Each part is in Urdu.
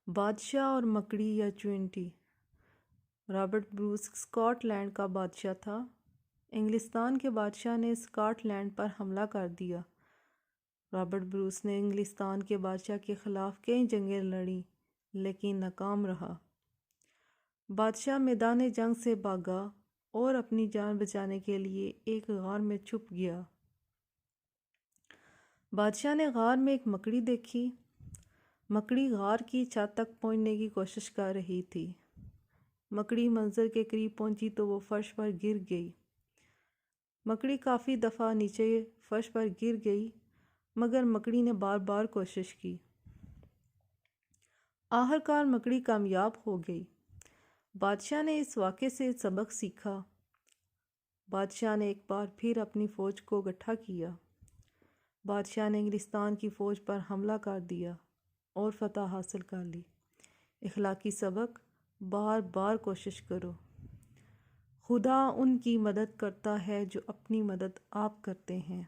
بادشاہ اور مکڑی یا چونٹی۔ رابرٹ بروس اسکاٹ لینڈ کا بادشاہ تھا۔ انگلستان کے بادشاہ نے اسکاٹ لینڈ پر حملہ کر دیا۔ رابرٹ بروس نے انگلستان کے بادشاہ کے خلاف کئی جنگیں لڑیں لیکن ناکام رہا۔ بادشاہ میدان جنگ سے بھاگا اور اپنی جان بچانے کے لیے ایک غار میں چھپ گیا۔ بادشاہ نے غار میں ایک مکڑی دیکھی۔ مکڑی غار کی چھت تک پہنچنے کی کوشش کر رہی تھی۔ مکڑی منظر کے قریب پہنچی تو وہ فرش پر گر گئی۔ مکڑی کافی دفعہ نیچے فرش پر گر گئی مگر مکڑی نے بار بار کوشش کی۔ آخرکار مکڑی کامیاب ہو گئی۔ بادشاہ نے اس واقعے سے سبق سیکھا۔ بادشاہ نے ایک بار پھر اپنی فوج کو اکٹھا کیا۔ بادشاہ نے انگلستان کی فوج پر حملہ کر دیا اور فتح حاصل کر لی۔ اخلاقی سبق: بار بار کوشش کرو۔ خدا ان کی مدد کرتا ہے جو اپنی مدد آپ کرتے ہیں۔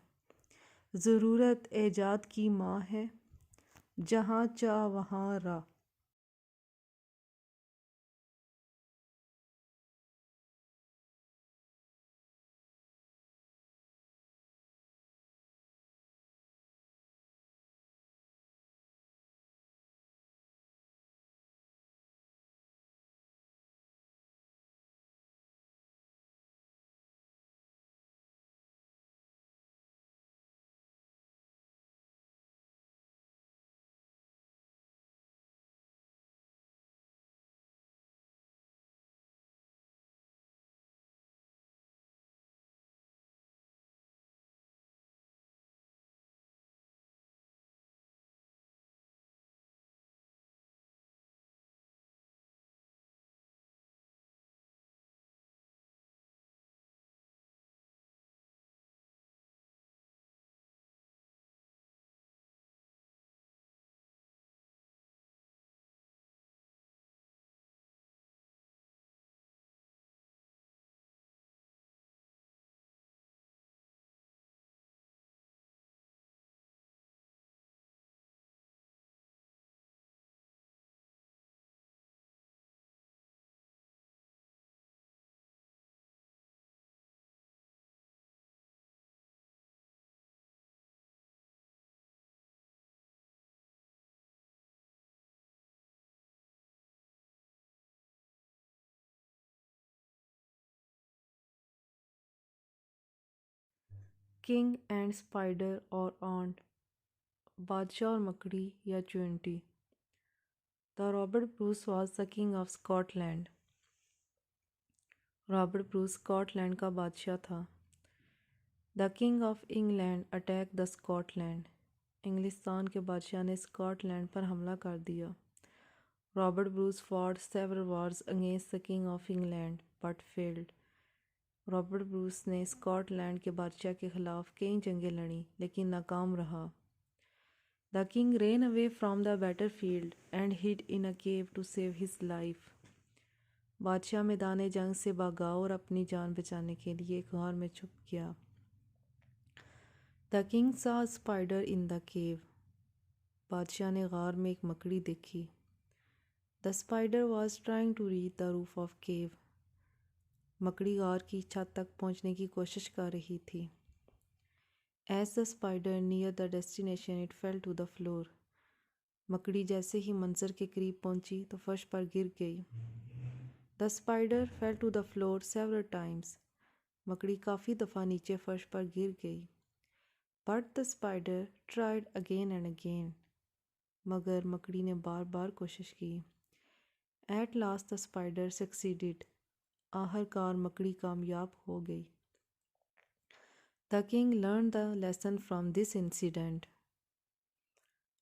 ضرورت ایجاد کی ماں ہے، جہاں چاہ وہاں راہ۔ کنگ اینڈ اسپائڈر اور آنٹ۔ بادشاہ اور مکڑی یا چونٹی۔ The Robert Bruce was the king of Scotland. Robert Bruce Scotland کا بادشاہ تھا۔ The king of England attack the Scotland. انگلستان کے بادشاہ نے اسکاٹ لینڈ پر حملہ کر دیا۔ Robert Bruce fought several wars against the king of England but failed۔ Robert Bruce نے اسکاٹ لینڈ کے بادشاہ کے خلاف کئی جنگیں لڑیں لیکن ناکام رہا۔ The king ran away from the battlefield and hid in a cave to save his life۔ بادشاہ میدان جنگ سے بھاگا اور اپنی جان بچانے کے لیے ایک غار میں چھپ گیا۔ The king saw a spider in the cave۔ بادشاہ نے غار میں ایک مکڑی دیکھی۔ The spider was trying to reach the roof of cave۔ مکڑی غار کی چھت تک پہنچنے کی کوشش کر رہی تھی۔ As the spider neared the destination it fell to the floor۔ مکڑی جیسے ہی منظر کے قریب پہنچی تو فرش پر گر گئی۔ The spider fell to the floor several times۔ مکڑی کافی دفعہ نیچے فرش پر گر گئی۔ But the spider tried again and again۔ مگر مکڑی نے بار بار کوشش کی۔ At last the spider succeeded۔ آخرکار مکڑی کامیاب ہو گئی۔ The king learned the lesson from this incident۔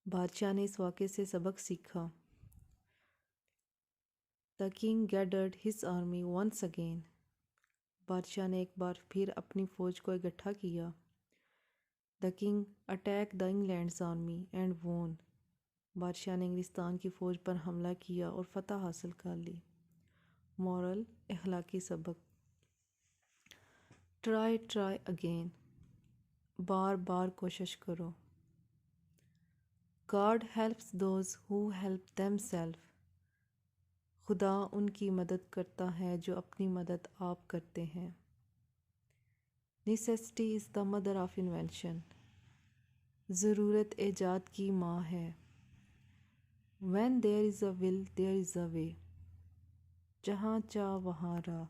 بادشاہ نے اس واقعے سے سبق سیکھا۔ The king gathered his army once again۔ بادشاہ نے ایک بار پھر اپنی فوج کو اکٹھا کیا۔ The king attacked the England's army and won۔ بادشاہ نے انگلستان کی فوج پر حملہ کیا اور فتح حاصل کر لی۔ مورل: اخلاقی سبق: ٹرائی اگین۔ بار بار کوشش کرو۔ God helps those who help themselves. خدا ان کی مدد کرتا ہے جو اپنی مدد آپ کرتے ہیں. Necessity is the mother of invention. ضرورت ایجاد کی ماں ہے. When there is a will, there is a way. جہاں چاہ وہاں راہ.